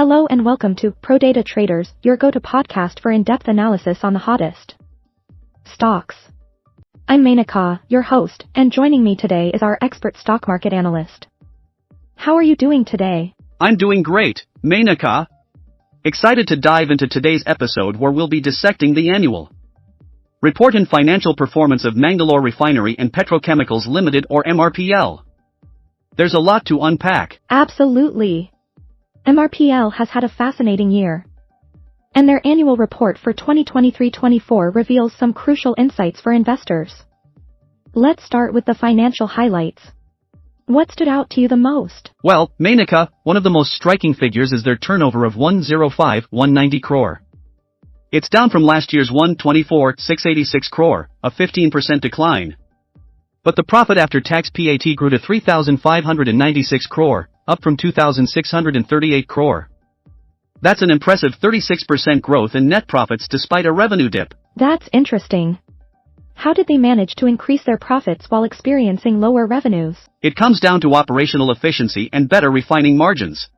Hello and welcome to ProData Traders, your go-to podcast for in-depth analysis on the hottest stocks. I'm Menaka, your host, and joining me today is our expert stock market analyst. How are you doing today? I'm doing great, Menaka. Excited to dive into today's episode where we'll be dissecting the annual report and financial performance of Mangalore Refinery and Petrochemicals Limited or MRPL. There's a lot to unpack. Absolutely. MRPL has had a fascinating year. And their annual report for 2023-24 reveals some crucial insights for investors. Let's start with the financial highlights. What stood out to you the most? Well, Menaka, one of the most striking figures is their turnover of 105,190 crore. It's down from last year's 124,686 crore, a 15% decline. But the profit after tax PAT grew to 3,596 crore, up from 2,638 crore. That's an impressive 36% growth in net profits despite a revenue dip. That's interesting. How did they manage to increase their profits while experiencing lower revenues? It comes down to operational efficiency and better refining margins.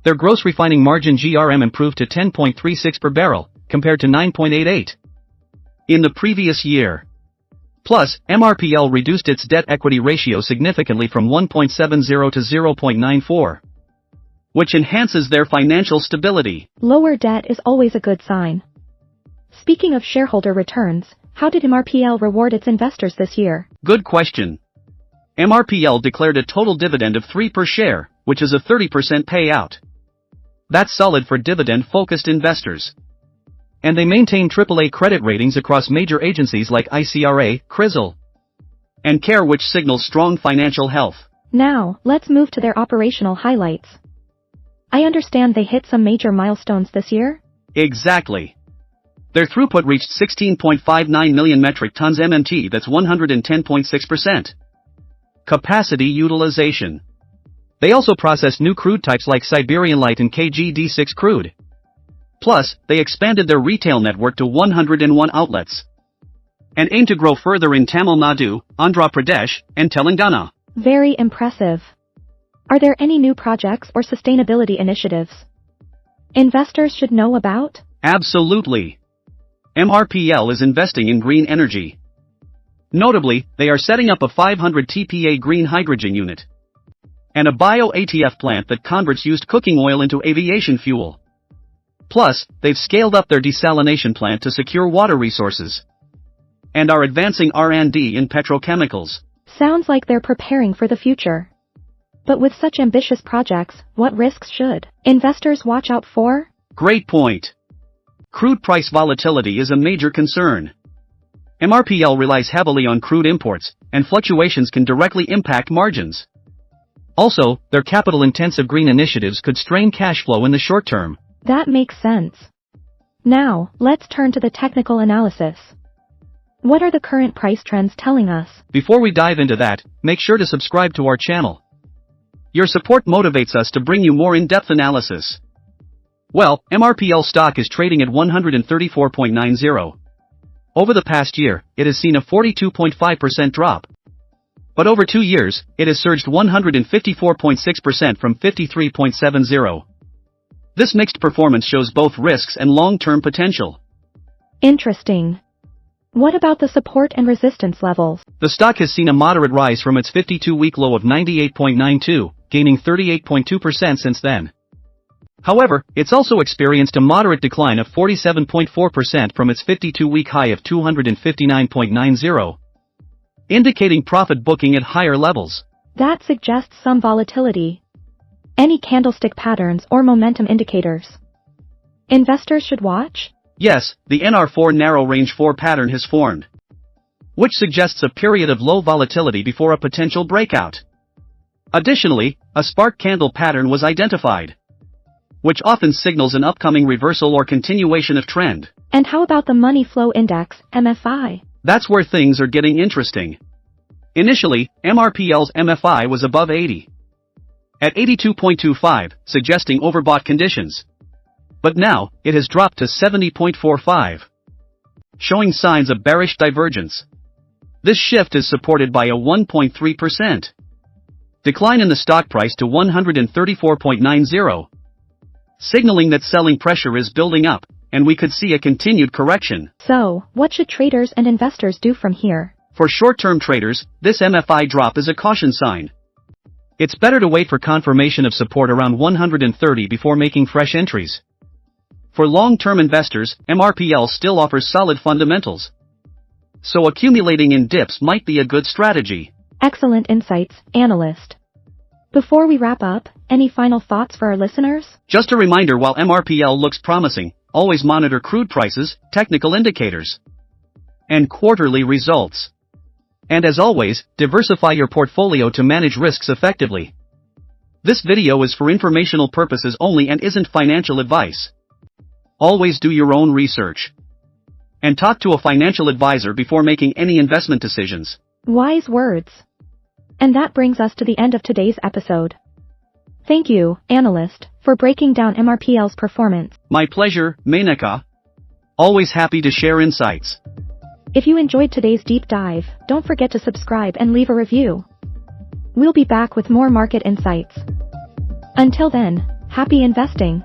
Their gross refining margin GRM improved to 10.36 per barrel, compared to 9.88 in the previous year. Plus, MRPL reduced its debt-equity ratio significantly from 1.70 to 0.94, which enhances their financial stability. Lower debt is always a good sign. Speaking of shareholder returns, how did MRPL reward its investors this year? Good question. MRPL declared a total dividend of 3 per share, which is a 30% payout. That's solid for dividend-focused investors. And they maintain AAA credit ratings across major agencies like ICRA, CRISIL, and CARE, which signals strong financial health. Now, let's move to their operational highlights. I understand they hit some major milestones this year? Exactly. Their throughput reached 16.59 million metric tons MMT, that's 110.6% capacity utilization. They also processed new crude types like Siberian Light and KG-D6 crude. Plus, they expanded their retail network to 101 outlets and aim to grow further in Tamil Nadu, Andhra Pradesh, and Telangana. Very impressive. Are there any new projects or sustainability initiatives investors should know about? Absolutely. MRPL is investing in green energy. Notably, they are setting up a 500 TPA green hydrogen unit and a bio-ATF plant that converts used cooking oil into aviation fuel. Plus, they've scaled up their desalination plant to secure water resources and are advancing R&D in petrochemicals. Sounds like they're preparing for the future. But with such ambitious projects, what risks should investors watch out for? Great point. Crude price volatility is a major concern. MRPL relies heavily on crude imports, and fluctuations can directly impact margins. Also, their capital-intensive green initiatives could strain cash flow in the short term. That makes sense. Now, let's turn to the technical analysis. What are the current price trends telling us? Before we dive into that, make sure to subscribe to our channel. Your support motivates us to bring you more in-depth analysis. Well, MRPL stock is trading at 134.90. Over the past year, it has seen a 42.5% drop. But over 2 years, it has surged 154.6% from 53.70. This mixed performance shows both risks and long-term potential. Interesting. What about the support and resistance levels? The stock has seen a moderate rise from its 52-week low of 98.92, gaining 38.2% since then. However, it's also experienced a moderate decline of 47.4% from its 52-week high of 259.90, indicating profit booking at higher levels. That suggests some volatility. Any candlestick patterns or momentum indicators investors should watch? Yes, the NR4 narrow range 4 pattern has formed, which suggests a period of low volatility before a potential breakout. Additionally, a SparkCandle pattern was identified, which often signals an upcoming reversal or continuation of trend. And how about the money flow index, MFI? That's where things are getting interesting. Initially, MRPL's MFI was above 80. At 82.25, suggesting overbought conditions. But now, it has dropped to 70.45, showing signs of bearish divergence. This shift is supported by a 1.3% decline in the stock price to 134.90. signaling that selling pressure is building up, and we could see a continued correction. So, what should traders and investors do from here? For short-term traders, this MFI drop is a caution sign. It's better to wait for confirmation of support around 130 before making fresh entries. For long-term investors, MRPL still offers solid fundamentals. So accumulating in dips might be a good strategy. Excellent insights, analyst. Before we wrap up, any final thoughts for our listeners? Just a reminder, while MRPL looks promising, always monitor crude prices, technical indicators, and quarterly results. And as always, diversify your portfolio to manage risks effectively. This video is for informational purposes only and isn't financial advice. Always do your own research. And talk to a financial advisor before making any investment decisions. Wise words. And that brings us to the end of today's episode. Thank you, analyst, for breaking down MRPL's performance. My pleasure, Menaka. Always happy to share insights. If you enjoyed today's deep dive, don't forget to subscribe and leave a review. We'll be back with more market insights. Until then, happy investing.